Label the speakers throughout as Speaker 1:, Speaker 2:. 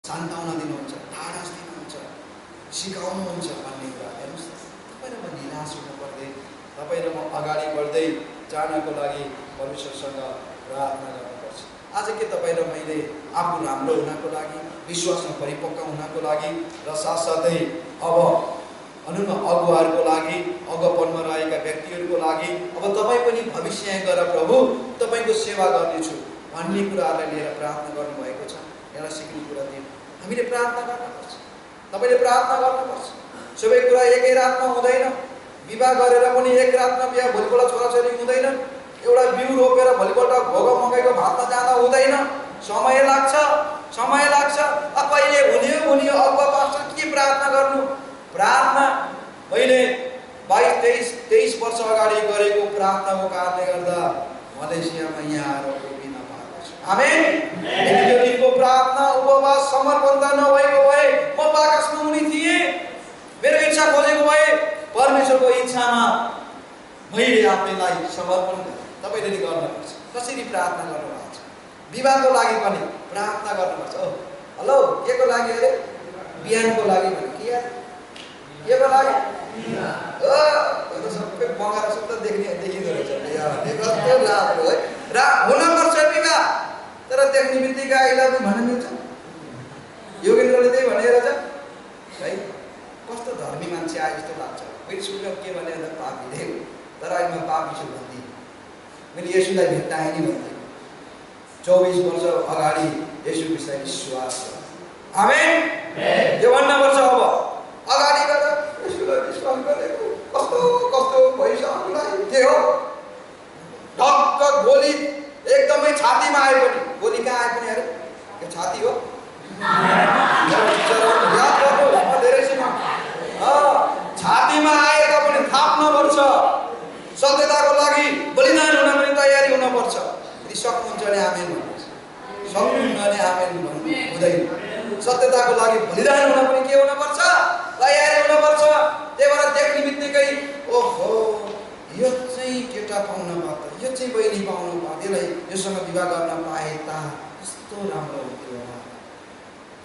Speaker 1: सान्त्वना दिनुहुन्छ, ढाडस दिनुहुन्छ, सिकाउनुहुन्छ भन्ने कुरा हेर्नुहोस् न। तपाईँ र म निराश हुनु पर्दैन, तपाईँ र म अगाडि बढ्दै जानको लागि परमेश्वरसँग प्रार्थना गर्नुपर्छ। आज के तपाईँ र मैले आफू राम्रो हुनको लागि, विश्वासमा परिपक्व हुनको लागि र साथसाथै अब भनौँ न अगुवाहरूको लागि, अगुवापनमा रहेका व्यक्तिहरूको लागि अब तपाईँ पनि भविष्य गएर प्रभु तपाईँको सेवा गर्नेछु भन्ने कुराहरूलाई लिएर प्रार्थना गर्नुभएको छ। एउटा सिक्ने कुरा दिनु, हामीले प्रार्थना गर्नुपर्छ, तपाईँले प्रार्थना गर्नुपर्छ। सबै कुरा एकै रातमा हुँदैन, विवाह गरेर पनि एक रातमा बिहा भोलिपल्ट छोराछोरी हुँदैन, एउटा बिउ रोपेर भोलिपल्ट भोग मकैको भातमा जाँदा हुँदैन, समय लाग्छ, समय लाग्छ। कहिले हुने अगुवा पास्टर के प्रार्थना गर्नु? प्रार्थना मैले 22-23 वर्ष अगाडि गरेको प्रार्थनाको कारणले गर्दा मलेसियामा यहाँ आएर उभिन पाएको छु। आमेन। त्यो दिनको प्रार्थना उपवास समर्पणता नभएको भए म बाकसमा हुने थिएँ। मेरो इच्छा खोजेको भए परमेश्वरको इच्छामा मैले आफैलाई समर्पण गरेँ। तपाईँले गर्नुपर्छ। कसरी प्रार्थना गर्नुपर्छ? विवाहको लागि पनि प्रार्थना गर्नुपर्छ। हेलो, के को लागि अरे? बिहानको लागि भने के यार? के को लागि? सबै बगाएर सब देखिँदो रहेछ। कस्तो राम्रो है। र हुनुपर्छ विवाह, तर देख्ने बित्तिकै आई लभ यु भन्न मिल्छ? योगेन्द्रले त्यही भनेर छ है। कस्तो धर्मी मान्छे आए जस्तो लाग्छ। मैले सुनेको के भने पापीले, तर अहिले म पापी छु भन्दिनँ। मैले येशूलाई भेट्टाएँ नि भन्थेँ। 24 वर्ष अगाडि येशू ख्रीष्टलाई विश्वास गरेँ। आमेन। यो भन्नुपर्छ अब अगाडि गएर येशूलाई विश्वास गरेको कस्तो कस्तो भइसक्नुलाई के हो? ढक्क गोली एकदमै छातीमा आयो पनि, गोली कहाँ आयो पनि अरे यो छाती हो। याद गर्नुहोस्, म धेरै सुन छातीमा आएका पनि थाप्नुपर्छ। सत्यताको लागि बलिदान हुन पनि तयारी हुनुपर्छ। यदि सक्नुहुन्छ भने आमेन भन्नुहोस्, सक्नुहुन्न भने आमेन भन्नु हुँदैन। सत्यताको लागि बलिदान हुन पनि के हुनुपर्छ? तयारी हुनुपर्छ। त्यही भएर देख्ने बित्तिकै ओहो यो चाहिँ केटा पाउन पाउँछ, यो चाहिँ बहिनी पाउनु पाउँछ, यसलाई योसँग विवाह गर्न पाए त कस्तो राम्रो हुन्थ्यो होला।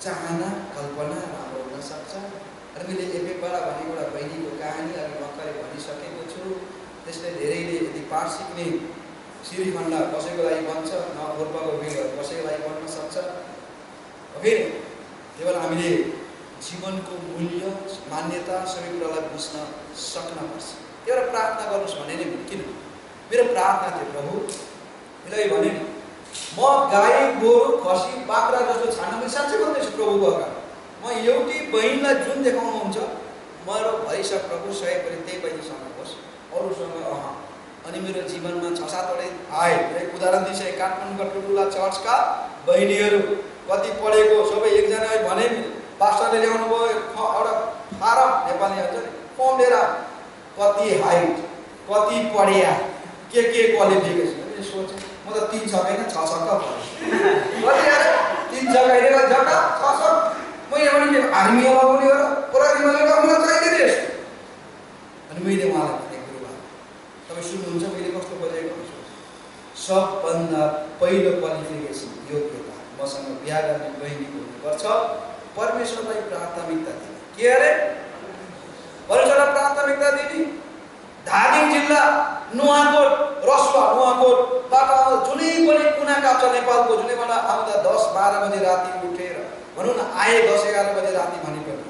Speaker 1: चाहना कल्पना राम्रो हुन सक्छ। र मैले एपेकबाट भनेको एउटा बहिनीको कहानी अघि भर्खरै भनिसकेको छु। त्यसले धेरैले यदि पाठ सिक्ने श्रीखण्ड कसैको लागि बन्छ, नपूर्वको भिडहरू कसैको लागि बन्न सक्छ। फेरि त्यही भएर हामीले जीवनको मूल्य मान्यता सबै कुरालाई बुझ्न सक्नुपर्छ। त्यही भएर प्रार्थना गर्नुहोस् भने नि किन मेरो प्रार्थना थियो, प्रभु मैले भने नि म गाई गोरु खसी बाख्रा जस्तो छान्न पनि साँच्चै भन्दैछु प्रभुको अगाडि। म एउटी बहिनीलाई जुन देखाउनुहुन्छ मेरो भइसक प्रभु सही पनि त्यही बहिनीसँग होस्, अरूसँग अनि मेरो जीवनमा 6-7 वटा आए। एक उदाहरण दिइसके काठमाडौँका ठुल्ठुला चर्चका बहिनीहरू कति पढेको सबै एकजना भने पास्टरले ल्याउनु भयो एउटा फारम, नेपाली हुन्छ नि फर्म लिएर कति हाइट, कति पढिया, के क्वालिफिकेसन। मैले सोचेँ म त 3 छ होइन 6 छक्का पढेँ। कति अरे 3 जग्गा हेरेर जग्गा 6 मैले पनि आर्मीमा पनि हो र प्रहरीमा लगाउन चाहिँदैन यस्तो। अनि मैले उहाँलाई भने गुरुबा तपाईँ सुन्नुहुन्छ मैले कस्तो बजेको छु? सबभन्दा पहिलो क्वालिफिकेसन योग्यता मसँग बिहा गर्ने बहिनीको हुनुपर्छ। परमेश्वरलाई प्राथमिकता दिने। के अरे? परमेश्वरलाई प्राथमिकता दिने। धादिङ जिल्ला नुवाकोट रसुवा नुवाकोटबाट जुनै पनि कुना काप्चा नेपालको जुनैबाट आउँदा 10-12 बजे राति उठेर भनौँ न आए 10-11 बजे राति भने पनि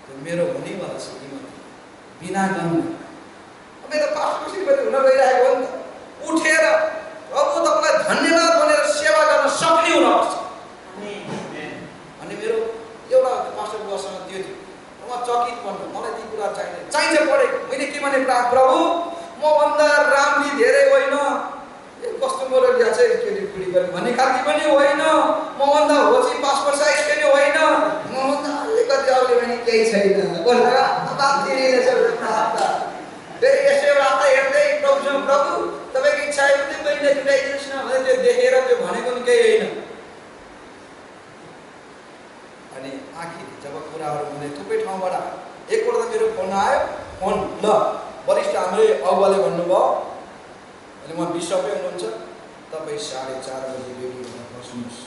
Speaker 1: त्यो मेरो हुनेवाला श्रीमती बिना गन्ने मेरो त पास्टरसित पनि हुन गइरहेको हो नि त। उठेर प्रभु तपाईँलाई धन्यवाद भनेर सेवा गर्न सक्ने हुनुपर्छ। अनि मेरो एउटा पास्टर बुवासँग त्यो थियो, म चकित बन्नु मलाई ती कुरा चाहिन्छ पढेको। मैले के भने प्रभु म भन्दा राम्री धेरै होइन, कस्तो मेरो ल्या चाहिँ केटीपुडी गर्ने भन्ने खालकी पनि होइन, म भन्दा होची पासपोर्ट साइज पनि होइन, म भन्दा अलिकति अरूले पनि केही छैन। फेरि यसो रात हेर्दै प्रभु तपाईँको इच्छा आयो भने बहिनीलाई छुट्याइदिनुहोस् न भने त्यो देखेर त्यो भनेको पनि केही होइन। अनि आखिर जब कुराहरू हुँदै थुप्रै ठाउँबाट एकपल्ट त मेरो फोन आयो, फोन ल वरिष्ठ हाम्रै अगुवाले भन्नुभयो, अनि म बिसपै हुनुहुन्छ तपाईँ 4:30 बजी रेडी भएर बस्नुहोस्,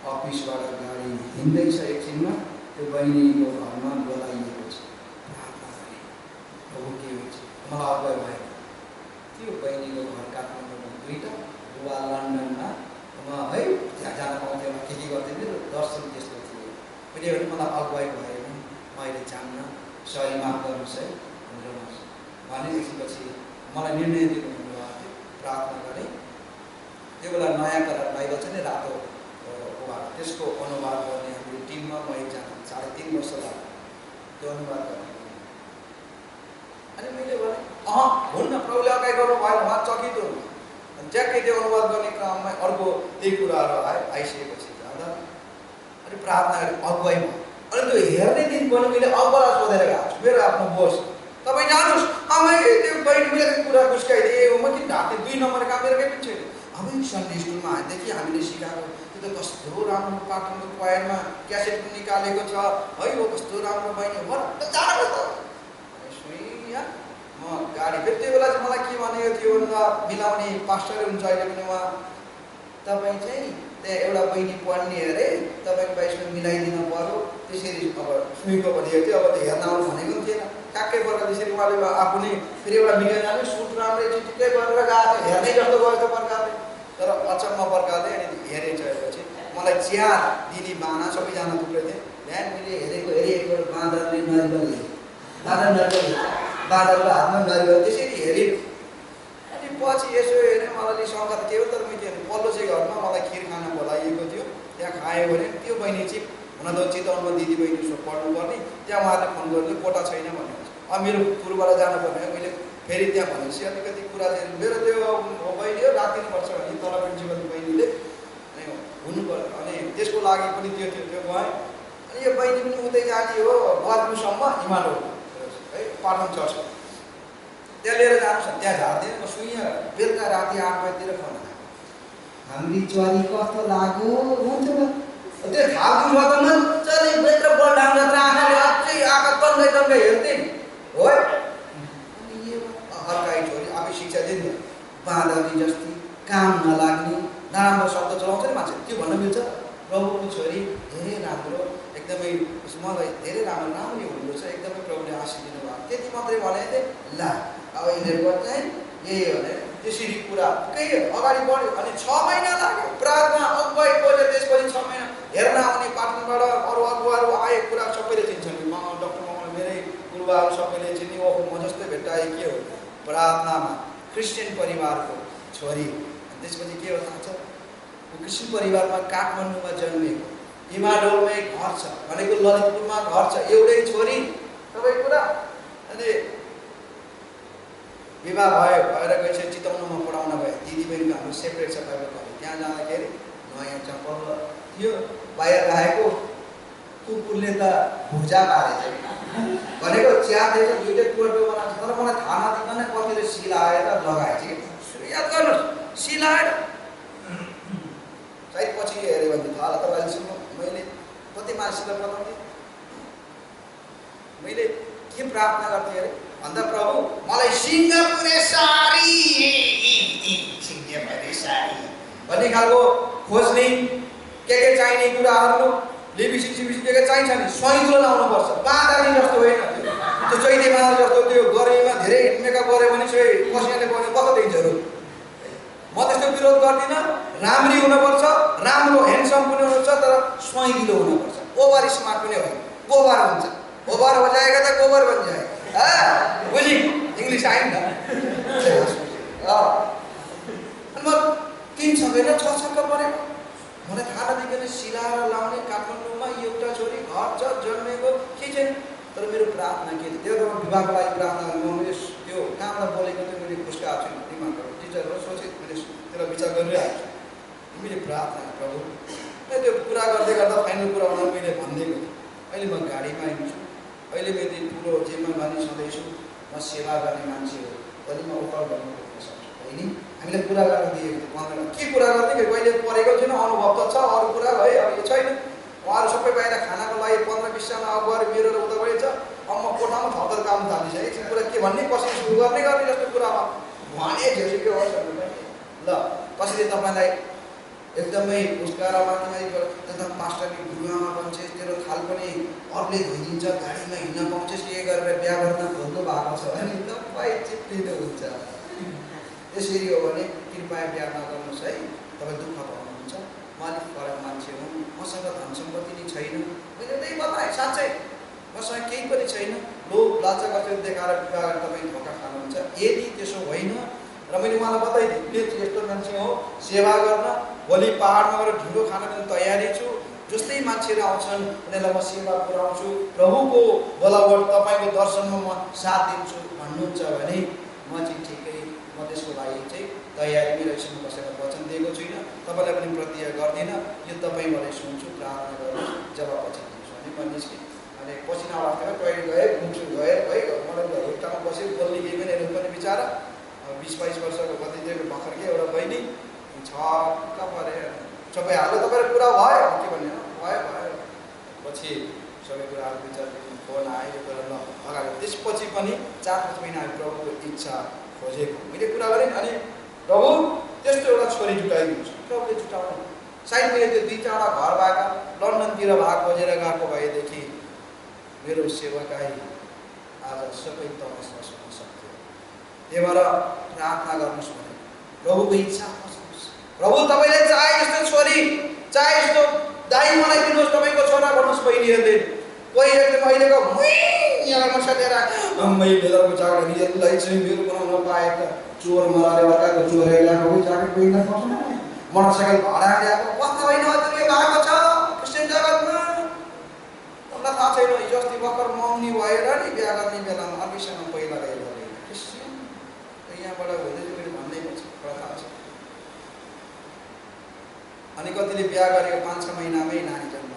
Speaker 1: अफिसबाट गाडी हिँड्दैछ, एकछिनमा त्यो बहिनीको घरमा बोलाइएको छ। प्रार्थना गरे, प्रभु के हुन्छ मलाई अगुवाई भएन। त्यो बहिनीको घर काठमाडौँमा 2टा, बुबा लन्डनमा है त्यहाँ जान पाउँथेन, के गर्थेँ दर्शन त्यस्तो थियो। मैले भने मलाई अगुवाई भएन, मैले जान्न, सही माफ गर्नुहोस् है भने एकछिनपछि मलाई निर्णय दिनुभएको थियो। प्रार्थना गरेँ। त्यो बेला नयाँ करार बाइबल छ नि रातो त्यसको अनुवाद गर्ने हाम्रो टिममा म एकजना 3.5 वर्ष लाग्यो त्यो अनुवाद गर्ने। अनि मैले भने हुन्न, प्रभुले अगाडि गर्नु भएन, उहाँ चकित हुनु। अनि ट्याक्कै त्यो अनुवाद गर्ने क्रममा अर्को त्यही कुराहरू आइसकेपछि जाँदा अनि प्रार्थना गरेँ, अगुवाई भयो। अनि त्यो हेर्ने दिन पनि मैले अगुवालाई सोधेर गएको छु, मेरो आफ्नो बोस, तपाईँ जानुहोस्। मैले त्यो बहिनीले कुरा गुस्काइदिएँ, म किन ढाक्ने, 2 नम्बर काम मेरो केही पनि छैन। अब सन्डे स्कुलमा आएदेखि हामीले सिकाएको त्यो त कस्तो राम्रो पाठनको क्वायरमा क्यासेट पनि निकालेको छ है, हो कस्तो राम्रो बहिनी हो जानुहोस् त। म गाडी फेरि त्यो बेला चाहिँ मलाई के भनेको थियो भन्दा मिलाउने पास्टरै हुन्छ अहिले पनि उहाँ, तपाईँ चाहिँ त्यहाँ एउटा बहिनी पढ्ने अरे, तपाईँको बाइसमा मिलाइदिनु पर्यो त्यसरी। अब सुईको भनेको थियो, अब त हेर्न आउनु भनेको पनि थिएन। ट्याक्कै गरेर त्यसरी उहाँले आफू नै फेरि एउटा मिलाइदिनु सुट राम्रै चिटिक्कै गरेर गएको, हेर्नै जस्तो गएको प्रकारले। तर अचम्म प्रकारले अनि हेरिसकेपछि मलाई चिया दिने बाना सबैजना थुप्रै थिए। बिहान मैले हेरेको बाँदरले नरिवल बाँदरको हातमा नरिवल त्यसरी हेरेँ। अनि पछि यसो हेरेँ, मलाई सङ्गत के हो, तर मैले पल्लो चाहिँ घरमा मलाई खिर खान बोलाइएको थियो, त्यहाँ खायो भने त्यो बहिनी चाहिँ हुन त चितवनमा दिदी बहिनी पढ्नुपर्ने, त्यहाँ उहाँले फोन गर्नु कोटा छैन भन्नुहुन्छ। अब मेरो पुलबाट जानुपर्ने, मैले फेरि त्यहाँ भनेपछि अलिकति कुरा चाहिँ मेरो त्यो बहिनी हो राखिदिनुपर्छ भने तल प्रिन्सिपल बहिनीले हुनु पर्यो। अनि त्यसको लागि पनि त्यो गएँ। अनि यो बहिनी पनि उतै जाने हो बर्मुसम्म हिमालय है पाटन चर्च, त्यहाँ लिएर जानुहोस्, त्यहाँ झार्दिएँ। म सुइँ बेलुका राति 8 बजीतिर फोन आयो, हाम्री च्वारी कस्तो लाग्यो हुन्छ त्यो थाहा त मजाले भित्र बल्डाङ जत्रा आँखाले अझै आँखा तन्दै हेर्थेँ हो। अनि यो हर्काई छोरी आफै शिक्षा दिने बाँदरी जस्तै काम नलाग्ने नराम्रो शब्द चलाउँछ नि मान्छे, त्यो भन्न मिल्छ। प्रभुको छोरी धेरै राम्रो, एकदमै मलाई धेरै राम्रो हुनुहुन्छ, एकदमै प्रभुले आशीष दिनुभयो। त्यति मात्रै भने थिएँ ल अब यिनीहरूको चाहिँ यही हो भने त्यसरी कुरा केही अगाडि बढ्यो। अनि 6 महिना लाग्यो प्रार्थना अगुवाई खोज्यो। त्यसपछि 6 महिना हेर्न आउने पाटनबाट अरू अगुवाहरू आए, कुरा सबैले चिन्छन्। डक्टर मङ्गल मेरै गुरुबाहरू सबैले चिन्ने, ओहो म जस्तै भेट्टाए के हो प्रार्थनामा क्रिस्चियन परिवारको छोरी। त्यसपछि के हो थाहा छ, क्रिस्चियन परिवारमा काठमाडौँमा जन्मेको, हिमाडोलमै घर छ भनेको, ललितपुरमा घर छ, एउटै छोरी सबै कुरा। अनि विवाह भएर गएपछि चितवनमा पढाउन गए। दिदी बहिनीको हाम्रो सेपरेट छ प्राइभेट कलेज, त्यहाँ जाँदाखेरि नयाँ चप्पल थियो, बाहिर राखेको कुकुरले त भुजा पारेछ भनेको चिया दिएछ, 2टै टोटो बनाएको छ। तर मलाई थाहा नदिकन कतिले सिलाएर लगाएछ कि याद गर्नुहोस्, सिलाएर सायद पछि हेऱ्यो भने थाहा होला। तर अहिलेसम्म मैले कति मान्छेलाई बताउँथेँ, मैले के प्रार्थना गर्थेँ अरे भन्दा प्रभु मलाई सिङ्गापुरे साडी भन्ने खालको खोज्ने, के चाहिने कुराहरू लिबिसी सिबिसी के चाहिन्छ नि सहिलो लाउनुपर्छ। बाँदरी जस्तो होइन, त्यो चैते बाँदर जस्तो त्यो गर्मीमा धेरै मेकअप गऱ्यो भने चाहिँ पसिनाले पर्ने कस्तो देखिन्छहरू। म त्यस्तो विरोध गर्दिनँ, राम्री हुनुपर्छ, राम्रो ह्यान्डसम पनि हुनुपर्छ, तर सहिलो हुनुपर्छ। ओभर स्मार्ट पनि होइन, गोबर हुन्छ, गोबर हो जाएगा त गोबर बन जाएगा। बुझी इङ्ग्लिस आयो नि त। म 3 छक्कै 6 छक्का परेको, मलाई थाहा नदिकन सिलाएर लाउने काठमाडौँमा एउटा छोरी घर छ जन्मेको के छैन। तर मेरो प्रार्थना के थियो, त्यो विवाहको लागि प्रार्थना गर्नु मैले त्यो कामलाई बोलेको थियो, मैले खुस्काएको छु दिमागमा टिचरहरू सोचेँ, मैले त्यसलाई विचार गरिरहेको छु। मैले प्रार्थना प्रभु त्यो कुरा गर्दै गर्दा फाइनल कुरा हुन मैले भनिदिएको थिएँ, अहिले म गाडीमा हिँड्छु, अहिले मैले ठुलो जेमा मानि सधैँछु, म सेवा गर्ने मान्छे हो, अहिले म उपहार गर्नु सक्छु होइन। हामीले कुरा गर्न दिएको थियो 15 के कुरा गर्ने कि कहिले परेको छैन, अनुभव त छ, अरू कुरा है अब यो छैन। उहाँहरू सबै बाहिर खानाको लागि 15-20 जना अगुवाहरू मेरो र उताबाटै छ। अब म कोठामा थप्तर काम थालिसकेँ, एकछिन कुरा के भन्ने कसरी सुरु गर्ने जस्तो कुरामा भने झेसी के होस् ल कसरी तपाईँलाई एकदमै उसकारा माथि तथा पास्टरले गुरुआमा बन्छेस् तेरो थाल पनि अरूले धोइदिन्छ गाडीमा हिँड्न पाउँछस् के गरेर बिहा गर्न खोज्नु भएको छ भने तपाईँ चिप्लिनु हुन्छ। त्यसरी हो भने कृपया बिहा नगर्नुहोस् है, तपाईँ दुःख पाउनुहुन्छ। म अलिक फरक मान्छे हुँ, मसँग धन सम्पत्ति नै छैन, मैले त्यही बताएँ साँच्चै मसँग केही पनि छैन, लोभ लालचा गरेर देखाएर विवाह गरेर तपाईँ धोका खानुहुन्छ। यदि त्यसो होइन र मैले उहाँलाई बताइदिएँ मेरो यस्तो मान्छे हो सेवा गर्न, भोलि पाहाडमा गएर ढुङ्गो खान पनि तयारी छु, जस्तै मान्छेहरू आउँछन् उनीहरूलाई म सेवा पुऱ्याउँछु, प्रभुको बोलावट तपाईँको दर्शनमा म साथ दिन्छु भन्नुहुन्छ भने म चाहिँ ठिकै, म त्यसको लागि चाहिँ तयारी मेरो यसमा बसेर वचन दिएको छुइनँ, तपाईँलाई पनि प्रतिज्ञा गर्दिनँ, यो तपाईँबाटै सुन्छु, प्रार्थना गर्नु जवाब वचन दिन्छु भने म निस्केँ। अनि पसिना अवस्थामा टोइलेट गएँ, मुक्छु गएँ है, मलाई हुट्टामा बसेँ, बोल्ने केही पनि पनि बिचरा 20-22 वर्षको कति थियो भर्खर के एउटा बहिनी छक्क परे, सबै हाल्यो तपाईँको कुरा भयो के भन्ने भयो भयो। पछि सबै कुराहरू विचारदेखि फोन आयो, यो कुरा ल अगाडि त्यसपछि पनि 4-5 महिना प्रभुको इच्छा खोजेको मैले कुरा गरेँ। अनि प्रभु त्यस्तो एउटा छोरी जुटाइदिन्छु, प्रभुले जुटाउनु सायद मैले त्यो 2-4 घर भएका लन्डनतिर भाग खोजेर गएको भएदेखि मेरो सेवाकाई आज सबै तमस नसुन सक्थ्यो। त्यही भएर प्रार्थना गर्नुहोस् भने प्रभुको इच्छा खोज्नुहोस्। प्रभु तपाईँले चाहे यस्तो छोरी चाहे यस्तो दाइ मलाई दिनुहोस्, तपाईँको छोरा भन्नुहोस् बहिनीहरूले। कोही एकदम अहिलेको यहाँ मसालेर महिलाको चाकरी यसलाई चाहिँ मेरो बनाउन पाएका चोर मलाले अर्काको चोरेर ल्याएको जाकेट पहिर्न सक्छ, मोटरसाइकल भाडा ल्याएको कस्तो होइन त्यो भएको छ क्रिस्चियन जगतमा। मलाई थाहा छैन, हिजो अस्ति भर्खर मौनी भएर नि बिहा गर्ने बेलामा अर्कैसँग पहिला गएर क्रिस्चियन यहाँबाट हुँदै मैले भन्दै पर्छ थाहा छ। अनि कतिले बिहा गरेको 5-6 महिनामै नानी जन्म।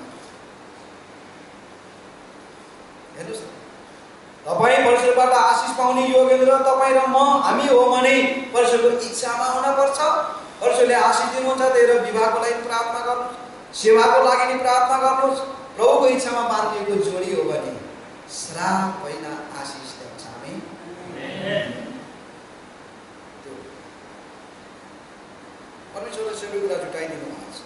Speaker 1: हेर्नुहोस् तपाईँ परमेश्वरबाट आशिष पाउने योगेन्द्र तपाईँ र म हामी हो भने परमेश्वरको इच्छामा हुनुपर्छ। परमेश्वरले आशिष दिनुहुन्छ, त्यही विवाहको लागि प्रार्थना गर्नुहोस्, सेवाको लागि नि प्रार्थना गर्नुहोस्। प्रभुको इच्छामा बाँधिएको जोडी हो भने श्राप होइन आशिष ल्याउँछ। हामी परमेश्वरले सबै कुरा जुटाइदिनु भएको छ।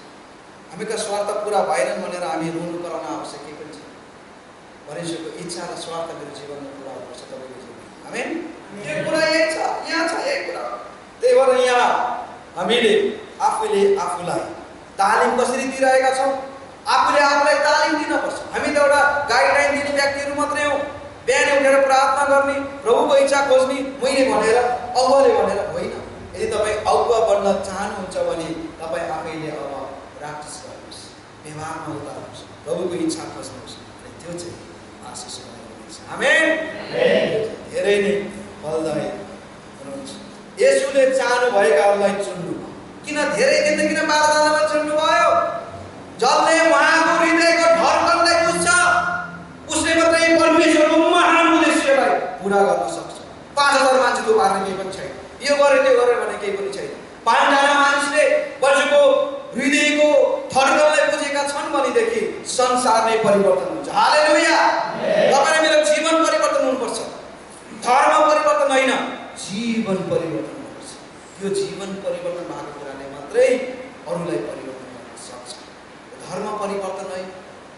Speaker 1: हामीका स्वार्थ पुरा भएनन् भनेर हामी रुनु कराउन आवश्यक केही पनि छैन। परमेश्वरको इच्छा र स्वार्थ मेरो जीवनमा पुरा हुनुपर्छ तपाईँको जीवन। आमेन। यो कुरा यही छ, यहाँ छ यही कुरा। त्यही भएर यहाँ हामीले आफूले आफूलाई तालिम कसरी दिइरहेका छौँ, आफूले आफूलाई तालिम दिनुपर्छ। हामी त एउटा गाइडलाइन दिने व्यक्तिहरू मात्रै हौँ। बिहान उठेर प्रार्थना गर्ने, प्रभुको इच्छा खोज्ने, मैले भनेर अगुवाले भनेर होइन। यदि तपाईँ अगुवा बन्न चाहनुहुन्छ भने तपाईँ आफैले अब प्र्याक्टिस गर्नुहोस्, व्यवहारमा उतार्नुहोस्, प्रभुको इच्छा खोज्नुहोस्, त्यो चाहिँ आशिष हुनेछ। आमेन। धेरै नै फलदायी हुनुहुन्छ। येशूले चाहनु भएकाहरूलाई चुन्नु, किन धेरै जिन्दगीमा बारदानामा चुन्नु भयो? जसले उहाँको हृदयको धड्कनलाई बुझ्छ उसले मात्रै परमेश्वरको महान उद्देश्यलाई पुरा गर्न सक्छ। 5000 मान्छे थुपार्ने केही पनि छैन, यो गरे त्यो गरे भने केही पनि छैन। 5जना मानिसले परमेश्वरको हृदयको धड्कनलाई बुझेका छन् भनेदेखि संसार नै परिवर्तन हुन्छ। हालेलुया। तपाईँ मेरो जीवन परिवर्तन हुनुपर्छ, धर्म परिवर्तन होइन, जीवन परिवर्तन हुनुपर्छ। यो जीवन परिवर्तन भएको कुराले मात्रै अरूलाई परिवर्तन गर्न सक्छ। धर्म परिवर्तन है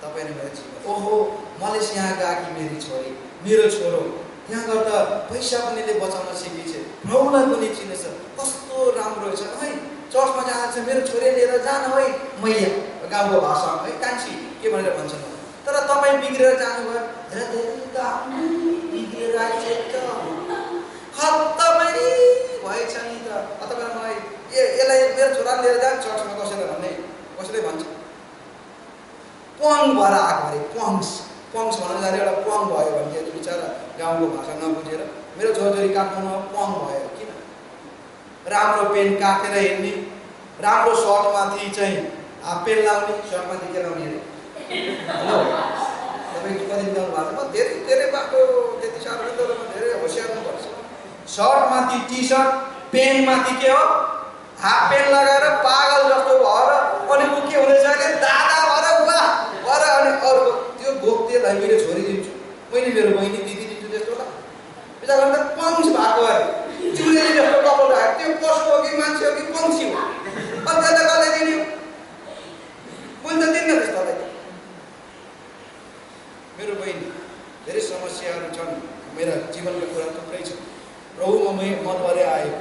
Speaker 1: तपाईँ र मेरो जीवन। ओहो मलेसिया गएकी मेरी छोरी मेरो छोरो यहाँ गर्दा पैसा पनि बचाउन सिकेछ, प्रभुलाई पनि चिनेछ, कस्तो राम्रो छ है। चर्चमा जान्छ मेरो छोरी लिएर जान है मैया, गाउँको भाषा है कान्छी के भनेर भन्छन्। तर तपाईँ बिग्रेर जानुभयो, बिग्रेर खत्तमै भएछ नि त। तपाईँ मलाई यसलाई मेरो छोरा लिएर जान्छ चर्चमा कसैले भन्ने, कसैले भन्छ प्वाङ भएर आएको अरे। प्वाङ्स भन्नु जाने एउटा प्वाङ भयो भने त्यो बिचरा गाउँको भाषा नबुझेर मेरो छोरछोरी काठमाडौँमा प्वाङ भयो। किन? राम्रो पेन काटेर हिँड्ने, राम्रो सर्टमाथि चाहिँ हाफ पेन्ट लाउने, सर्टमाथि के लाउने अरे? हेलो तपाईँ कति मिलाउनु भएको छ? म धेरै बाटो त्यति साह्रो धेरै होसियार हुनुपर्छ। सर्टमाथि टी सर्ट, पेन्टमाथि के हो हाफ पेन्ट लगाएर पागल जस्तो भएर अनि ऊ के हुँदैछ अरे दादा भएर उहाँ भएर अनि अर्को त्यो गोप्तीलाई मैले छोरी दिन्छु, मैले मेरो बहिनी दिदी दिन्छु त्यस्तो होला। बिचरा त पङ्क्स भएको अरे, चुरेली जस्तो कपडा त्यो पशु हो कि मान्छे हो कि पङ्क्षी हो? अनि त्यसलाई कसले दिने? मेरो बहिनी धेरै समस्याहरू छन्, मेरा जीवनका कुरा थुप्रै छ। प्रभुमा मनभरि आयो,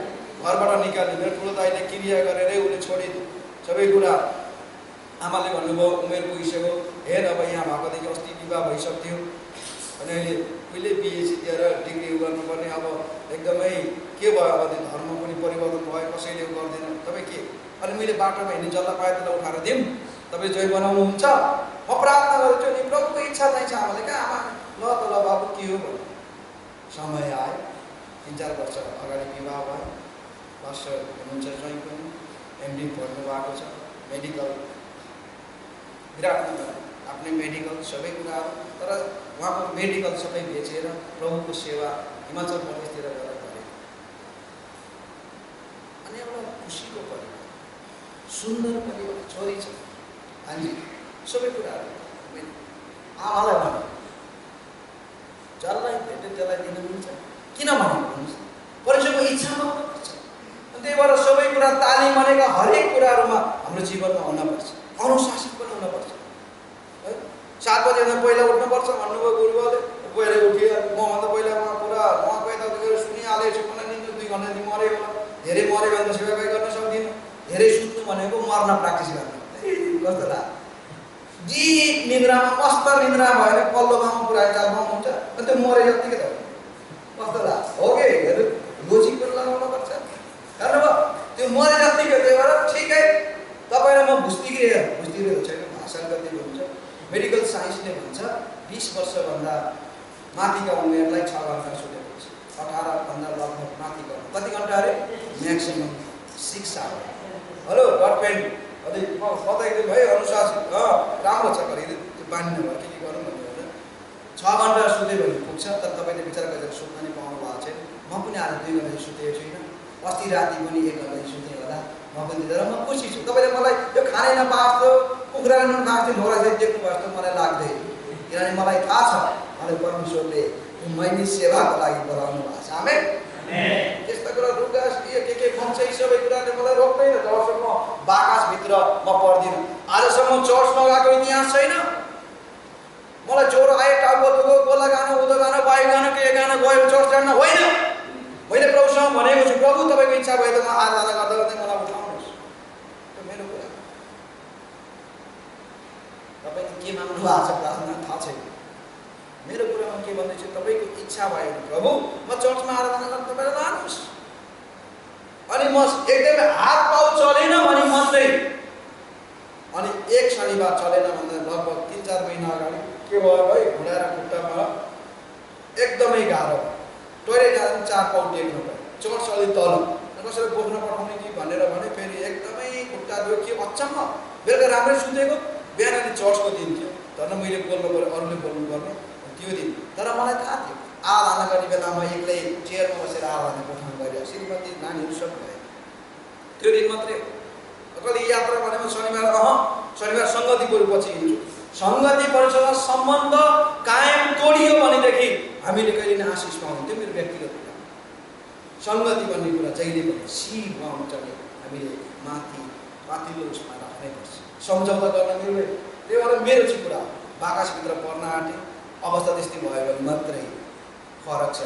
Speaker 1: घरबाट निकाल्ने मेरो ठुलो दाइले क्रिया गरेरै उसले छोडिदियो सबै कुरा। आमाले भन्नुभयो उमेर पुगिसक्यो, हेर अब यहाँ भएकोदेखि अस्ति विवाह भइसक्थ्यो अनि अहिले बिएसी दिएर डिग्री गर्नुपर्ने, अब एकदमै के भयो, अब धर्म पनि परिवर्तन भयो, कसैले गर्दैन, तपाईँ के? अनि मैले बाटोमा हिँड्ने जसलाई पाएँ त्यसलाई उठाएर दिउँ, तपाईँ जय बनाउनुहुन्छ? म प्रार्थना गर्छु नि, प्रभुको इच्छा चाहिँ छ। आमाले कहाँ आमा ल त ल बाबु के हो भन्नु। समय आयो, 3-4 वर्ष अगाडि विवाह भयो। पास्टर हुनुहुन्छ ज्वाइँ पनि, एमडी पढ्नु भएको छ, मेडिकल विराटनगर आफ्नै मेडिकल सबै कुराहरू। तर उहाँको मेडिकल सबै बेचेर प्रभुको सेवा हिमाचल प्रदेशतिर गएर गरे। अनि एउटा खुसीको परिवार, सुन्दर परिवार, छोरी छ, हामी सबै कुराहरू। आमालाई भने जसलाई भेट्यो त्यसलाई दिनु मिल्छ, किन भन्नुहुन्छ? परमेश्वरको इच्छामा हुनुपर्छ। अनि त्यही भएर सबै कुरा तालिम भनेका हरेक कुराहरूमा हाम्रो जीवनमा हुनपर्छ, अनुशासित पनि हुनपर्छ। 7 बजेभन्दा पहिला उठ्नुपर्छ भन्नुभयो गुरुबाले। पहिला उठ्यो, मभन्दा पहिला उहाँ पुरा उहाँको यतातिर सुनिहालेको छु, मलाई निन्नु 2 घन्टा मऱ्यो होला। धेरै मऱ्यो भने त सेवाकाई गर्न सक्दिनँ। धेरै सुत्नु भनेको मर्न प्र्याक्टिस गर्नु। कस्तो लाग्यो? डिप निद्रामा, मस्त निद्रा भयो भने पल्लो गाउँमा पुऱ्याए 4 गाउँ हुन्छ, अनि त्यो मरे जत्तिकै त कस्तो लाग्छ हो कि? हेर्नु लोजिक पनि लगाउनुपर्छ, हेर्नुभयो त्यो मरे जत्तिकै। त्यही भएर ठिकै तपाईँलाई म बुझ्दिरहेको छैन, भाषण कतिको हुन्छ। मेडिकल साइन्सले भन्छ 20 वर्षभन्दा माथिका उमेरलाई 6 घन्टा सुतेको छ, 18 भन्दा लगभग माथिको कति घन्टा अरे? Maximum 6 our. हेलो गभर्नमेन्ट अलि म बताइदिनु है, अनुशासित राम्रो छ, गरे त्यो बानी नभएर के गरौँ भन्नु। 6 घन्टा सुत्यो भने पुग्छ। तर तपाईँले विचार गरेर सुत्न नि पाउनु भएको छैन। म पनि आज 2 घन्टा सुतेको छुइनँ, अस्ति राति पनि 1 घन्टा सुतेँ होला, म पनि। तर म खुसी छु। तपाईँले मलाई यो खानै नपास्तो, कुखुरा नखास्तो, ढोरा चाहिँ देख्नु भएको जस्तो मलाई लाग्दैन, किनभने मलाई थाहा छ मलाई परमेश्वरले मैले सेवाको लागि बोलाउनु भएको छ। आमेन। त्यस्ता कुरा रुगा के भन्छ यी सबै कुराले मलाई रोक्दैन जबसम्म बाकसभित्र म पर्दिनँ। आजसम्म चर्च नगएको इतिहास छैन। मलाई ज्वरो आयो, टाउको दुखो, गोला गानो, उदो गानो, बाई गानो, के गानो, गयो चर्च जान्न होइन। मैले प्रभुसँग भनेको छु, प्रभु तपाईँको इच्छा भए त म आराधना गर्दा गर्दै मलाई उठाउनुहोस्। त्यो मेरो कुरा। तपाईँले के माग्नु भएको छ प्रार्थना थाहा छैन। मेरो कुरामा के भन्दैछु, तपाईँको इच्छा भयो भने प्रभु म चर्चमा आराधना गर्न तपाईँलाई लानुहोस्। अनि म एकदमै हात पाउ चलेन भने मात्रै, अनि 1 शनिबार चलेन भन्दा लगभग 3-4 महिना अगाडि के भयो भाइ, घुँडा र खुट्टामा एकदमै गाह्रो, टोइलेट जाँदा 4 पाउ टेक्नु पर्यो, चर्च अलि तल, कसैले बोक्न पठाउने कि भनेर भने फेरि एकदमै खुट्टा दुख्यो। के अचम्म, बेलुका राम्रै सुतेको, बिहान अनि चर्चको दिन थियो। तर मैले बोल्नु पऱ्यो, अरूले बोल्नु पर्ने त्यो दिन। तर मलाई थाहा थियो आराधना गर्ने बेलामा एक्लै चेयरमा बसेर आराधना पठाउनु गऱ्यो, श्रीमती नानीहरू सब भयो। त्यो दिन मात्रै कहिले यात्रा भनेमा शनिबार सङ्गति पछि हिँड्छु। सङ्गति परिसँग सम्बन्ध कायम तोडियो भनेदेखि हामीले कहिले नै आशिष पाउँदैन। त्यो मेरो व्यक्तिगत कुरा। सङ्गति भन्ने कुरा जहिले पनि शिरमा हुन्छ भने हामीले माथिल्लो उसमा राख्नैपर्छ, सम्झौता गर्न मिल्दैन। त्यही भएर मेरो चाहिँ कुरा बाकसभित्र पर्न आँटे, अवस्था त्यस्तै भयो भने मात्रै फरक छ।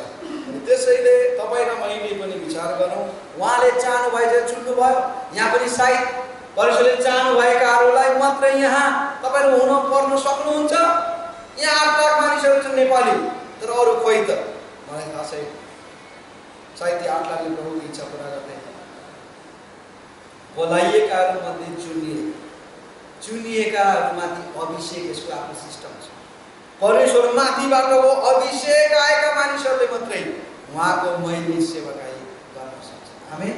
Speaker 1: त्यसैले तपाईँ र मैले पनि विचार गरौँ। उहाँले चाहनुभयो चाहिँ चुन्नुभयो, यहाँ पनि सायद परमेश्वरले चाहनुभएकाहरूलाई मात्रै यहाँ तपाईँहरू हुन पर्न सक्नुहुन्छ। यहाँ 8 लाख मानिसहरू छन् नेपाली, तर अरू खोइ त मलाई थाहा छैन। सायद 8 लाखले प्रभुको इच्छा पुरा गर्दैन। बोलाइएकाहरूमध्ये चुनिएकाहरूमाथि अभिषेक यसको आफ्नो सिस्टम छ। परमेश्वर माथिबाट हो अभिषेक आएका मानिसहरूले मात्रै उहाँको मैले सेवाकाई गर्न सक्छ। आमेन।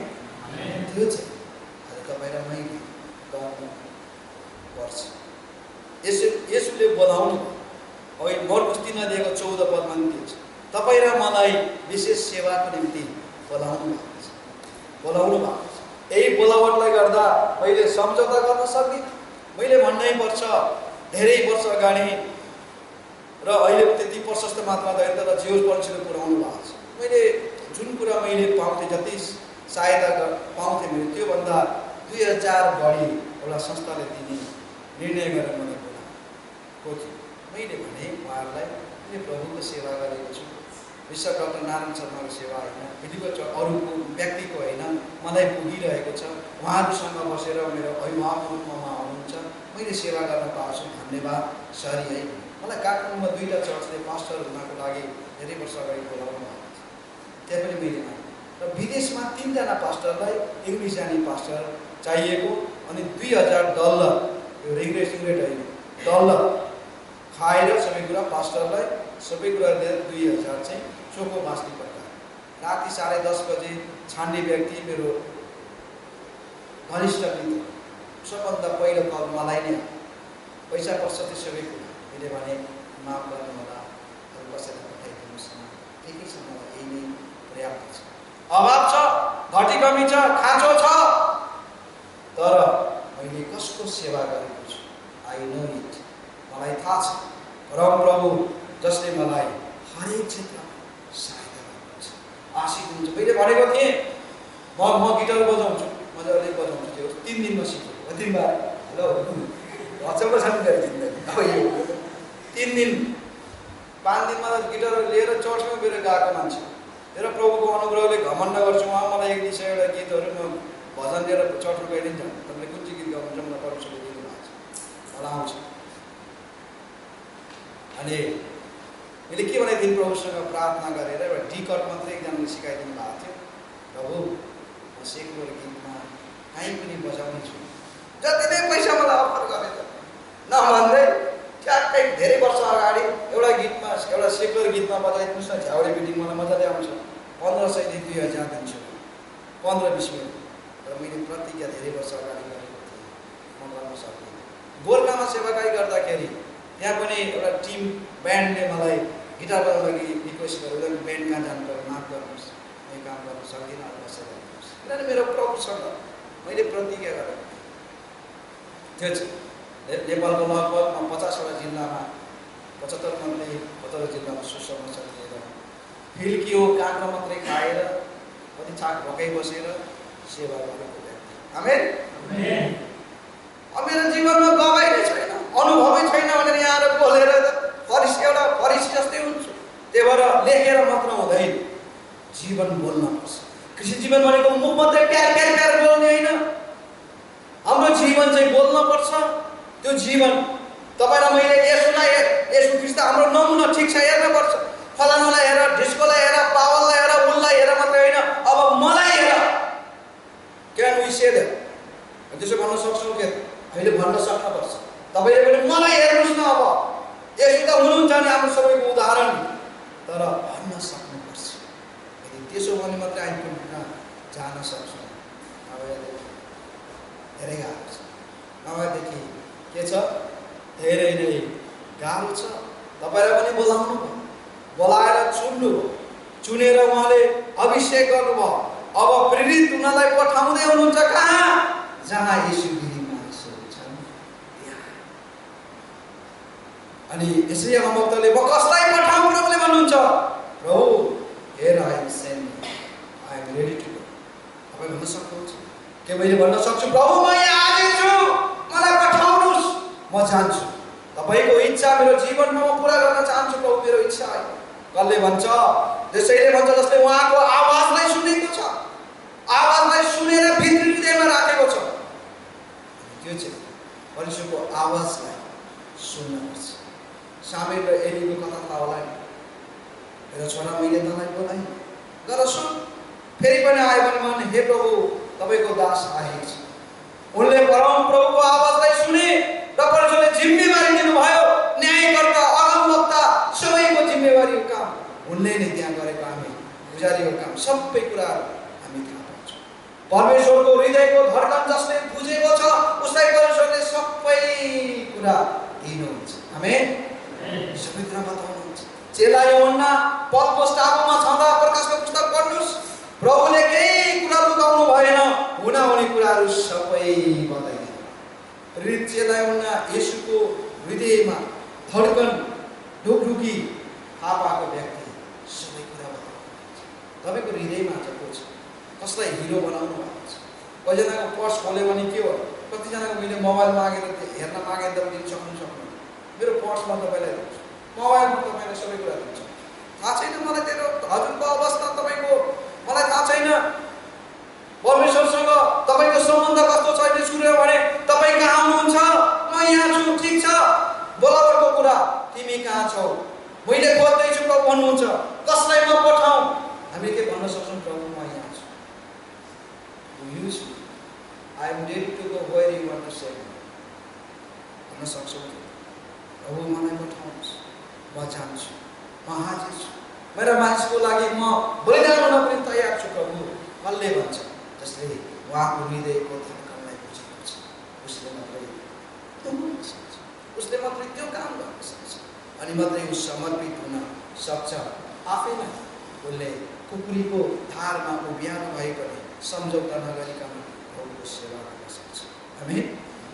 Speaker 1: त्यो चाहिँ आज तपाईँ र मैले गर्नुपर्छ। यसुले बोलाउनु अहिले मर्कुस 3:14 पदमा दिन्छ, तपाईँ र मलाई विशेष सेवाको निम्ति बोलाउनु भएको छ। यही बोलावटलाई गर्दा मैले सम्झौता गर्न सक्दिनँ। मैले भन्नै पर्छ धेरै वर्ष अगाडि र अहिले त्यति प्रशस्त मात्रामा दैन, तर जियोस परमेश्वरले पुऱ्याउनु भएको छ। मैले जुन कुरा मैले पाउँथेँ, जति सहायता पाउँथेँ मैले त्योभन्दा 2000 बढी एउटा संस्थाले दिने निर्णय गरेर मलाई बोलाएको थियो। मैले भने सेवाहरूलाई मैले प्रभुको सेवा गरेको छु। बिशप डाक्टर नारायण शर्माको सेवा होइन, विधिवत अरूको व्यक्तिको होइन, मलाई पुगिरहेको छ। उहाँहरूसँग बसेर मेरो अभिभावक रूपमा उहाँ हुनुहुन्छ, मैले सेवा गर्न पाउँछु, धन्यवाद सरी है। मलाई काठमाडौँमा 2टा चर्चले पास्टर हुनको लागि धेरै वर्ष अगाडि बोलाउनु भएको छ, त्यहाँ पनि मैले माने। र विदेशमा 3जना पास्टरलाई इङ्ग्लिस जाने पास्टर चाहिएको, अनि $2000 यो रिग्रेट होइन डलर खाएर सबै कुरा पास्टरलाई सबै कुरा दिएर 2000 चाहिँ चोखो बाँच्ने पर्दा राति 10:30 बजे छान्ने व्यक्ति मेरो घनिष्ठ मित्र, सबभन्दा पहिलो कल मलाई नै पैसा पर्छ त्यो सबै कुरा। मैले भने माफ गर्नु होला, अरू कसैलाई पठाइदिनुहोस् न, एकैसँग यही नै पर्याप्त छ। अभाव छ, घटी कमी छ, खाँचो छ, तर मैले कसको सेवा गरेको छु आई नो इट, मलाई थाहा छ। परमप्रभु जसले मलाई हरेक क्षेत्रमा सहायता गर्नुहुन्छ, आशिष हुन्छ। मैले भनेको थिएँ म गिटार बजाउँछु, मजाले बजाउँछु, त्यो 3 दिनमा सिकेँ। 3 बार हेलो हचपछान गरिदिँदैन। अब यो 3 दिन 5 दिनमा गिटार लिएर चर्चमा गएर गएको मान्छे, मेरो प्रभुको अनुग्रहले घमण्ड गर्छु। उहाँ मलाई 1-2 गीतहरू म भजन दिएर चर्चमा गइदिन्छ। तपाईँले कुन चाहिँ गीत गाउनुहुन्छ मलाई परमेश्वरले दिनुभएको छ, मलाई आउँछ। अनि मैले के भनेको थिएँ, प्रभुसँग प्रार्थना गरेर एउटा डी-कट मात्रै एकजनाले सिकाइदिनु भएको थियो। प्रभु म सेकुलर गीतमा कहीँ पनि बजाउने छु, जति नै पैसा मलाई अफर गरेर नभन्दै ट्याक्कै धेरै वर्ष अगाडि एउटा गीतमा एउटा सेकुलर गीतमा बजाइदिनुहोस् न, झ्याउरे बिटिङ मलाई मजाले आउँछ, 1500 देखि 2000 दिन्छु, 15-20 मिनट। र मैले प्रतिज्ञा धेरै वर्ष अगाडि गरेको थिएँ, म गर्न सक्दिनँ। गोर्खामा सेवाकाई गर्दाखेरि त्यहाँ पनि एउटा टिम ब्यान्डले मलाई गिटार बजाउनको लागि रिक्वेस्ट गरेर ब्यान्ड कहाँ जानु पर्यो, माफ गर्नुहोस्, म काम गर्न सक्दिनँ, अरू बसेर गर्नुहोस्। किनभने मेरो प्रभुसँग मैले प्रतिज्ञा गरेको त्यो चाहिँ नेपालको लगभग 50वटा जिल्लामा 75 मध्ये 72 जिल्लामा सुसमाचार लिएर फिल्की हो काँक्रो मात्रै खाएर कति छाक भकै बसेर सेवा गरेको व्यक्ति। आमेन। मेरो जीवनमा गवाई नै छैन, अनुभवै छैन भनेर यहाँ आएर बोलेर एउटा फरिसी जस्तै हुन्छु। त्यही भएर लेखेर मात्र हुँदैन, जीवन बोल्न पर्छ। कृषि जीवन भनेको मुख मात्रै प्यार प्यार प्यार बोल्ने होइन, हाम्रो जीवन चाहिँ बोल्न पर्छ। त्यो जीवन तपाईँ र मैले यसु ख्रीष्ट हाम्रो नमुना ठिक छ हेर्न पर्छ। फलानालाई हेर, ढिस्कोलाई हेर, पावललाई हेर, उसलाई हेर मात्रै होइन, अब मलाई हेर। Can we say that? त्यसो भन्न सक्छौँ के? हामीले भन्न सक्नुपर्छ। तपाईँले पनि मलाई हेर्नुहोस् न, अब यसो त हुनुहुन्छ नि हाम्रो सबैको उदाहरण, तर भन्न सक्नुपर्छ। यदि त्यसो भने मात्रै हामी पुग्न जान सक्छौँ। धेरै गाह्रो छ, नभएदेखि के छ, धेरै नै गाह्रो छ। तपाईँलाई पनि बोलाउनु भयो, बोलाएर चुन्नु, चुनेर उहाँले अभिषेक गर्नुभयो। अब प्रेरित हुनलाई पठाउँदै हुनुहुन्छ कहाँ? जहाँ येशूगिरी मानिसहरू छन् त्यहाँ। अनि यसै भक्तले म कसलाई पठाउँ प्रभुले भन्नुहुन्छ, प्रभु here I am send, I am ready to go. तपाईँ भन्न सक्नुहुन्छ के मैले भन्न सक्छु, प्रभु म यहाँ आएको छु, मलाई पठाउनुहोस्, म जान्छु। तपाईँको इच्छा मेरो जीवनमा म पुरा गर्न चाहन्छु प्रभु, मेरो इच्छा है। कसले भन्छ? त्यसैले भन्छ जसले उहाँको आवाजलाई सुनेको छ, आवाजलाई सुनेर भित्री हृदयमा राखेको छ। त्यो चाहिँ परमेश्वरको आवाजलाई सुन्नुपर्छ। सामेल र एलीको कथा थाहा होला नि, मेरो छोरा मैले तँलाई बोलाएँ, गर सुन। फेरि पनि आयो भने मन, हे प्रभु तपाईँको दास आएको छ। उनले परम प्रभुको आवाजलाई सुने र परमेश्वरले जिम्मेवारी दिनुभयो, न्यायकर्ता अगमवक्ता सबैको जिम्मेवारीको काम उनले नै त्यहाँ गरेको, हामी पुजारीको काम, सबै कुराहरू हामी थाहा पाउँछौँ। परमेश्वरको हृदयको धड्कन जसले बुझेको छ उसलाई परमेश्वरले सबै कुरा दिनुहुन्छ। आमेन। सबै कुरा बताउनुहुन्छ। चेला यूहन्ना पत्मोस टापुमा छँदा प्रकाशको पुस्तक पढ्नुहोस्, प्रभुले केही कुरा लुकाउनु भएन, हुने कुराहरू सबै बताइदिनु। प्रेरित चेला यूहन्ना येशूको हृदयमा धड्कन ढुकढुकी थाहा पाएको व्यक्ति सबै कुरा बताउनुहुन्छ। तपाईँको हृदयमा चाहिँ को छ? कसलाई हिरो बनाउनु भएको छ? कतिजनाको पर्स खोल्यो भने के हो, कतिजनाको मैले मोबाइल मागेर हेर्न मागेर त दिन सक्नु सक्नु, मेरो पर्समा तपाईँलाई मोबाइल सबै कुरा दिन्छ। थाहा छैन मलाई तेरो हजुरको अवस्था तपाईँको, मलाई थाहा छैन परमेश्वरसँग तपाईँको सम्बन्ध कस्तो छ सुन्यो भने तपाईँ कहाँ हुनुहुन्छ, म यहाँ छु, ठिक छ, बोलावटको कुरा, तिमी कहाँ छौ, मैले खोज्दैछु, प्रभु भन्नुहुन्छ, कसलाई म पठाउँ, हामी के भन्न सक्छौँ, प्रभु म यहाँ छु, use me, I am ready to go where you want to send me, भन्न सक्छौँ, प्रभु मलाई पठाउनुहोस्, म जान्छु, म हाजिर छु, मेरा मानिसको लागि म बलिदान हुन पनि तयार छु प्रभु। कसले भन्छ, जसले उहाँको हृदयको धड्कनलाई बुझेको छ, उसले मात्रै सक्छ, उसले मात्रै त्यो काम गर्न सक्छ, अनि मात्रै ऊ समर्पित हुन सक्छ। आफैमा उसले कुकुरीको धारमा उभियानु भए पनि सम्झौता नगरिकन प्रभुको सेवा गर्न सक्छ। हामी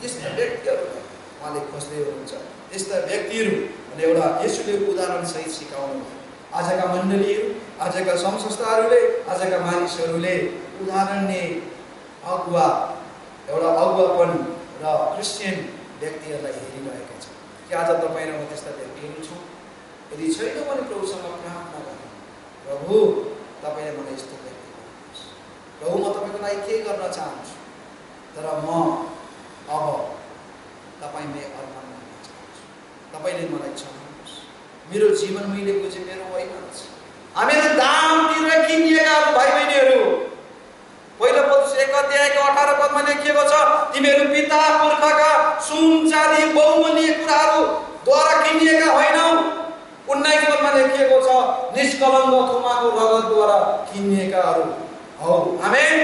Speaker 1: त्यस्ता व्यक्तिहरूलाई उहाँले खोज्दै हुनुहुन्छ, त्यस्ता व्यक्तिहरू अनि एउटा यसुले उदाहरणसहित सिकाउनु भयो। आजका मण्डलीहरू, आजका संस्थाहरूले, आजका मानिसहरूले उदाहरणले एउटा अगुवापन र क्रिस्चियन व्यक्तिहरूलाई हेरिरहेका छन्। कि आज तपाईँ र म त्यस्ता व्यक्तिहरू छौँ? यदि छैन भने प्रभुसँग प्रार्थना गरौँ, प्रभु तपाईँले मलाई यस्तो व्यक्ति बनाउनुहोस्, प्रभु म तपाईँको लागि के गर्न चाहन्छु, तर म अब तपाईँले अर्पण गर्न चाहन्छु, तपाईँले मलाई चाहनुहोस्, मेरो जीवन मैले बुझेँ, मेरो होइन रहेछ। हामीहरू दाम तिरेर किनिएका भाइ बहिनीहरू, पहिलो पत्रुस 1 अध्यायको 18 पदमा लेखिएको छ, तिमीहरू पिता पुर्खाका सुन चाँदी बहुमूल्य कुराहरूद्वारा किनिएका होइनौ। 19 पदमा लेखिएको छ, निष्कलङ्क थोमाको रगतद्वारा किनिएकाहरू हौ। आमेन।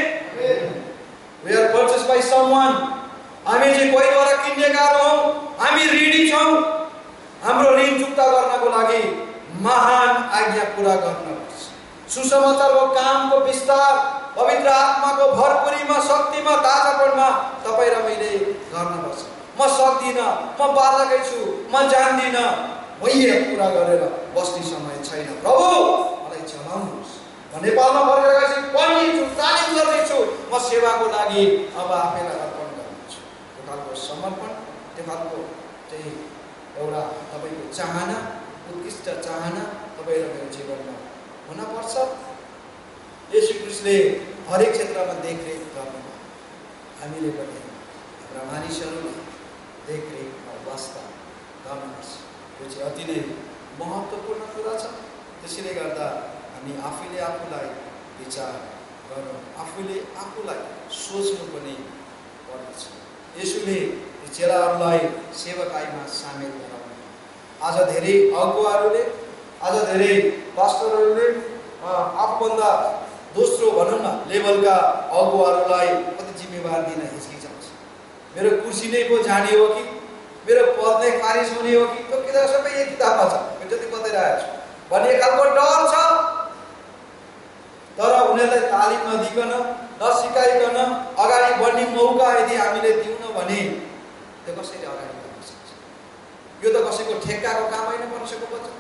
Speaker 1: We are purchased by someone. हामी चाहिँ कोहीद्वारा किनिएकाहरू हौँ, हामी ऋणी छौँ। हाम्रो ऋण चुक्ता गर्नको लागि महान आज्ञा पूरा गर्नुपर्छ। सुसमाचारको कामको विस्तार पवित्र आत्माको भरपुरीमा, शक्तिमा, ताजापनमा तपाईँ र मैले गर्नुपर्छ। म सक्दिनँ, म बालकै छु, म जान्दिनँ, मैले पुरा गरेर बस्ने समय छैन, प्रभु मलाई चलाउनुहोस्। म नेपालमा फर्केपछि पढ्नेछु, तालिम गर्दैछु, म सेवाको लागि अब आफैलाई अर्पण गर्नेछु। त्यो खालको समर्पण, त्यो खालको चाहिँ एउटा तपाईँको चाहना, उत्कृष्ट चाहना तपाईँ र मेरो जीवनमा हुनपर्छ। येशू ख्रीष्टले हरेक क्षेत्रमा देखरेख गर्नुभयो, हामीले पनि हाम्रा मानिसहरूले देखरेख वास्ता गर्नुपर्छ। यो चाहिँ अति नै महत्त्वपूर्ण कुरा छ। त्यसैले गर्दा हामी आफैले आफूलाई विचार गरौँ, आफूले आफूलाई सोच्नु पनि पर्दछ। येशूले चेलाहरूलाई सेवकाईमा सामेल गराउनु। आज धेरै अगुवाहरूले, आज धेरै पास्टरहरूले आफूभन्दा दोस्रो भनौँ न लेभलका अगुवाहरूलाई कति जिम्मेवार दिन हिचकिचाउँछ। मेरो कुर्सी नै पो जाने हो कि, मेरो पद नै खारिज हुने हो कि, त्यो किताब सबै एक किताबमा छ, मैले जति बताइरहेको छु भन्ने खालको डर छ। तर उनीहरूलाई तालिम नदिकन, नसिकाइकन अगाडि बढ्ने मौका यदि हामीले दिउन भने त्यो कसैले अगाडि बढ्न सक्छ। यो त कसैको ठेक्काको काम होइन। मनुष्यको बच्चा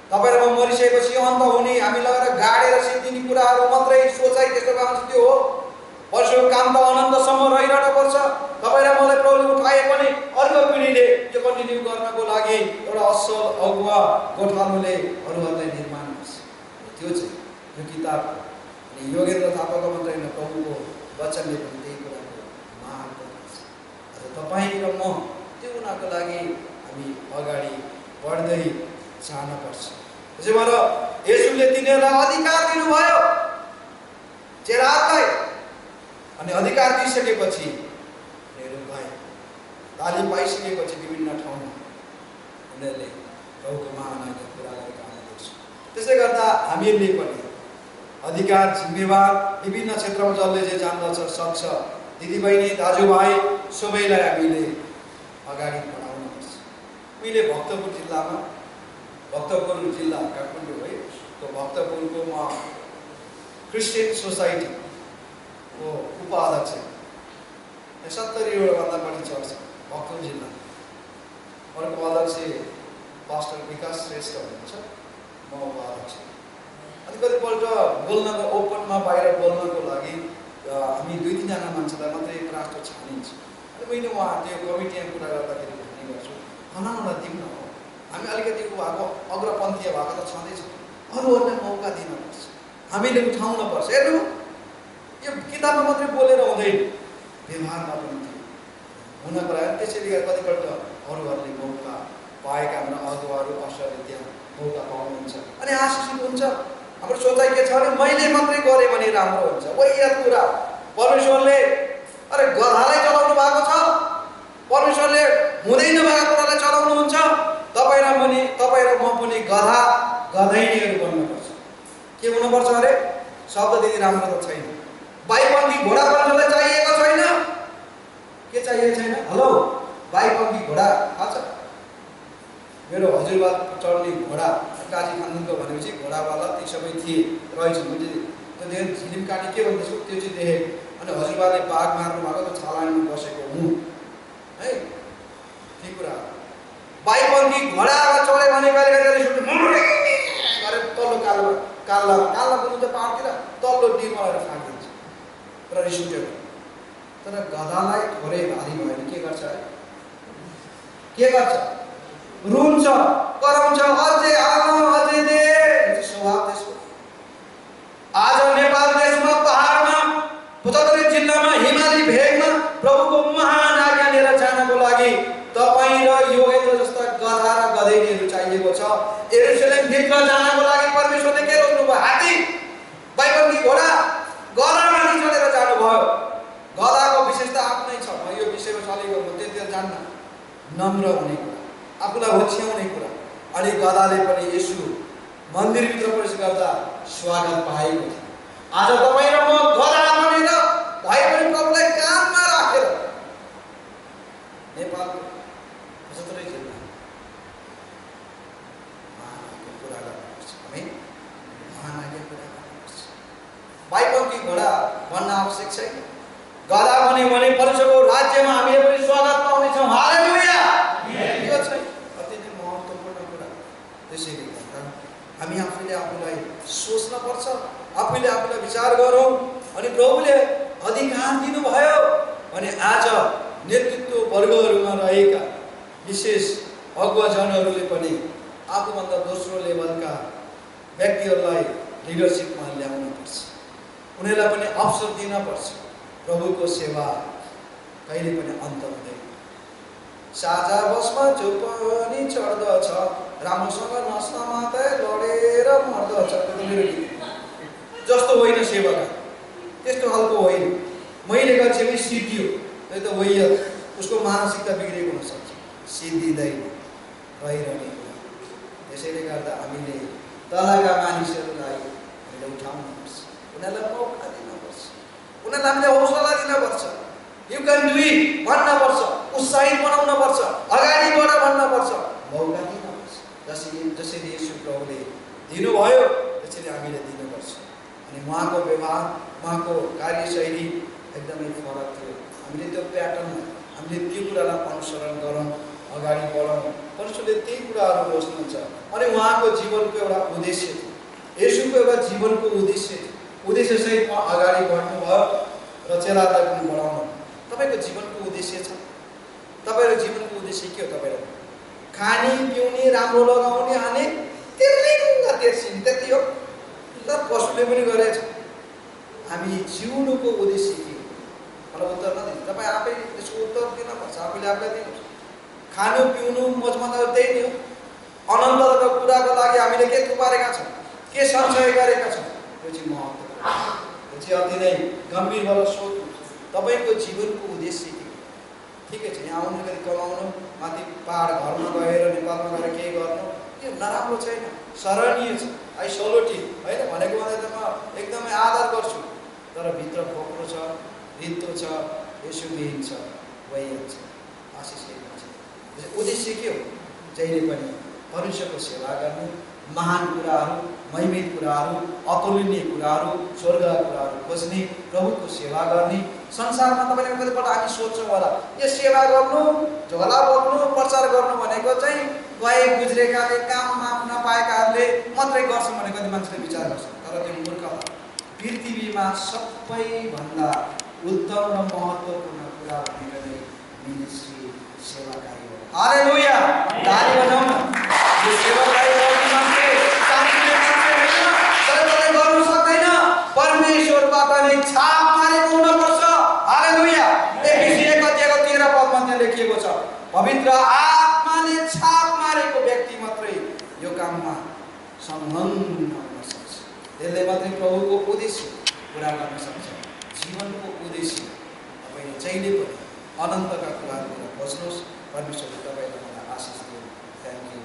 Speaker 1: तपाईँ र म मरिसकेपछि अन्त हुने, हामी लगेर गाडेर सिद्धिने कुराहरू मात्रै सोचाइ त्यस्तो काम छ, त्यो हो। परमेश्वरको काम त अनन्तसम्म रहिरहनु पर्छ। तपाईँ र मलाई प्रभुले उठाए पनि अर्को पिँढीले यो कन्टिन्यू गर्नको लागि एउटा असल अगुवा गोठालोले अरूहरूलाई निर्माण गर्छ। त्यो चाहिँ यो किताबको अनि योगेन्द्र थापाको मात्रै होइन, प्रभुको वचनले पनि त्यही कुराको माग गर्दछ। आज तपाईँ र म त्यो हुनको लागि हामी अगाडि बढ्दै जानुपर्छ। त्यसै भएर येशूले तिनीहरूलाई अधिकार दिनुभयो, चेलाहरूलाई, अनि अधिकार दिइसकेपछि उनीहरू गए, तालिम पाइसकेपछि विभिन्न ठाउँमा उनीहरूले प्रभुको महान आज्ञा पुरा गरेका हामी देख्छौँ। त्यसै गर्दा हामीहरूले पनि अधिकार, जिम्मेवार विभिन्न क्षेत्रमा जसले चाहिँ जान्दछ, सक्छ, दिदीबहिनी, दाजुभाइ सबैलाई हामीले अगाडि बढाउनुपर्छ। मैले भक्तपुर जिल्लामा, भक्तपुर जिल्ला काठमाडौँ है, त्यो भक्तपुरको म क्रिस्चियन सोसाइटीको उपाध्यक्ष, 70वटा बढी चर्च भक्तपुर जिल्ला। अर्को अध्यक्ष पास्टर विकास श्रेष्ठ हुनुहुन्छ, म उपाध्यक्ष। अनि कतिपल्ट बोल्नको ओपनमा बाहिर बोल्नको लागि हामी 2-3 मान्छेलाई मात्रै राष्ट्र छानिन्छ। अनि मैले उहाँ त्यो कमिटीमा कुरा गर्दाखेरि भन्ने गर्छु, फलानालाई दिउँ न, हामी अलिकति भएको अग्रपन्थीय भएको त छँदैछ। अरूहरूलाई मौका दिनुपर्छ, हामीले उठाउनुपर्छ। हेर्नु, यो किताबमा मात्रै बोलेर हुँदैन, व्यवहारमा पनि हुन पर्यो। त्यसैले गर्दा कतिपल्ट अरूहरूले मौका पाएका हाम्रा अगुवाहरू असरले त्यहाँ मौका पाउनुहुन्छ अनि आशिषित हुन्छ। हाम्रो सोचाइ के छ भने मैले मात्रै गरेँ भने राम्रो हुन्छ। वही कुरा परमेश्वरले अरे गधालाई चलाउनु भएको छ, परमेश्वरले हुँदै नभएको कुरालाई चलाउनुहुन्छ। तपाईँ र म पनि गधा गधैनीहरू बन्नुपर्छ। के हुनुपर्छ अरे? शब्द त्यति राम्रो त छैन। बाइपन्थी घोडा बन्नलाई चाहिएको छैन। के चाहिएको छैन? हेलो, बाइपन्थी घोडा थाहा छ? मेरो हजुरबा चढ्ने घोडा काजी खानुको भनेपछि घोडावाला ती सबै थिए रहेछन्। मैले त्यो देखेर फिल्म काटी के भन्दैछु त्यो चाहिँ देखेँ। अनि हजुरबाले बाघ मार्नु भएको त छालाङमा बसेको हुँ है। के कुरा बाइपन्थी घोडामा चढ्यो भने कहिले गरेर तल्लो काल्ला बोल्नु त पाहाडतिर तल्लो डिमलेर फालिदिन्छ र रिस उठ्यो। तर गधालाई थोरै भारी भयो भने के गर्छ? के गर्छ? रुन्छ, कराउँछ, अझै आउन अझै दे। स्वभाव त्यसको। आज नेपाल देशमा पहाडमा 75 जिल्लामा हिमाली भेगमा प्रभुको महान आज्ञा लिएर जानको लागि तपाईँ र योगेन्द्र जस्ता गधा र गधेनीहरू चाहिएको छ। यरुशलेम भित्र जानको लागि परमेश्वरले के रोक्नुभयो? हात्ती, बाइपन्थी घोडा, गधामाथि चढेर जानुभयो। गधाको विशेषता आफ्नै छ। म यो विषयमा चलेको म त्यति जान्न। नम्र हुने कुरा, आफूलाई होछ्याउने कुरा। अनि गधाले पनि यसु मन्दिरभित्र प्रवेश गर्दा स्वागत पाएको थियो। आज तपाईँ र म गधा बनेर भाइ पनि प्रभुलाई काममा राखेर नेपालको 75 जिल्ला महानाको कुरा गर्नुपर्छ। हामी महानाको कुरा गर्नुपर्छ। बाइपन्थी घोडा भन्न आवश्यक छैन। गधा बन्यो भने परमेश्वरको राज्यमा हामीले पनि स्वागत पाउनेछौँ। हालेलुया। यो चाहिँ अति नै महत्त्वपूर्ण कुरा। त्यसैले गर्दा हामी आफूले आफूलाई सोच्न पर्छ, आफूले आफूलाई विचार गरौँ। अनि प्रभुले अधिकार दिनुभयो भने आज नेतृत्व वर्गहरूमा रहेका विशेष अगुवाजनहरूले पनि आफूभन्दा दोस्रो लेभलका व्यक्तिहरूलाई लिडरसिपमा ल्याउनुपर्छ। उनीहरूलाई पनि अवसर दिनपर्छ। प्रभुको सेवा कहिले पनि अन्त हुँदैन। साझा बसमा जो पनि चढ्दछ, राम्रोसँग नस्नमा त लडेर मर्दछ। जस्तो होइन सेवाका, त्यस्तो खालको होइन। मैले गर्छु भने सिद्धियो, त्यो त होइन। उसको मानसिकता बिग्रेको हुनसक्छ, सिद्धिँदैन रहिरहने कुरा। त्यसैले गर्दा हामीले तलका मानिसहरूलाई हामीले उठाउनुपर्छ, उनीहरूलाई मौका दिनुपर्छ, उनीहरूलाई हामीले हौसला दिनुपर्छ। यु क्यान डु इट भन्नुपर्छ, उत्साहित बनाउनुपर्छ, अगाडि बढ भन्नुपर्छ, मौका दिनुपर्छ। जसरी येशू प्रभुले दिनुभयो त्यसरी हामीले दिनुपर्छ। अनि उहाँको व्यवहार, उहाँको कार्यशैली एकदमै फरक थियो। हामीले त्यो प्याटर्न, हामीले त्यो कुरालाई अनुसरण गरौँ, अगाडि बढौँ। परमेश्वरले त्यही कुराहरू रोज्नुहुन्छ। अनि उहाँको जीवनको एउटा उद्देश्य थियो, येशूको एउटा जीवनको उद्देश्य थियो। उद्देश्यसहित उहाँ अगाडि बढ्नुभयो र चेलालाई पनि बढाउनु। तपाईँको जीवनको उद्देश्य छ? तपाईँको जीवनको उद्देश्य के हो? तपाईँको खाने पिउने राम्रो लगाउने हाने तेर्सिन त्यति हो। ल पशुले पनि गरेछ। हामी जिउनुको उद्देश्य के हो? मलाई उत्तर नदिनु, तपाईँ आफै यसको उत्तर दिनुपर्छ, आफैले आफूलाई दिनुपर्छ। खानु पिउनु मोजमजाहरू त्यही नै हो। अनन्तको कुराको लागि हामीले के थुपारेका छौँ, के सञ्चय गरेका छौँ, त्यो चाहिँ महत्त्वपूर्ण, त्यो चाहिँ अति नै गम्भीर भएर सोध्नु। तपाईँको जीवनको उद्देश्य के हो? ठिकै छ, यहाँ आउनु कति कमाउनु, माथि पहाड घरमा गएर नेपालमा गएर केही गर्नु, यो नराम्रो छैन, सराहनीय छ। आई सोलोटी होइन भनेको भन्दा त म एकदमै आदर गर्छु। तर भित्र खोक्रो छ, रित्तो छ, यसुविहीन छ, वही छ, आशिष छ। उद्देश्य के हो? जहिले पनि परमेश्वरको सेवा गर्नु, महान कुराहरू, महिमित कुराहरू, अतुलनीय कुराहरू, स्वर्गका कुराहरू खोज्ने, प्रभुको सेवा गर्ने। संसारमा तपाईँले कतिपल्ट हामी सोध्छौँ होला, यो सेवा गर्नु, झोला बोक्नु, प्रचार गर्नु भनेको चाहिँ गए गुज्रेकाले, काम नपाएकाहरूले मात्रै गर्छौँ भने कति मान्छेले विचार गर्छ। तर त्यो मूर्ख हो। पृथ्वीमा सबैभन्दा उत्तम र महत्त्वपूर्ण कुरा भनेको नै मिनिस्ट्री, सेवाकार्य हो। हालेलुया, ताली बजाउँ। यो सेवालाई गर्ने मान्छे साथीले मान्छे होइन, तर त्यसले गर्नु सक्दैन। परमेश्वरबाट नै छाप मारेको हुनुपर्छ। हालेलुया। एफिसी 1:13 त्यहाँ लेखिएको छ, पवित्र आत्माले छाप मारेको व्यक्ति मात्रै यो काममा संलग्न हुन सक्छ। त्यसले मात्रै प्रभुको उद्देश्य पुरा गर्न सक्छ। जीवनको उद्देश्य तपाईँले जहिले पनि अनन्तका कुराहरू खोज्नुहोस्। परमेश्वरले तपाईँलाई मलाई आशिष दिनु। Thank you.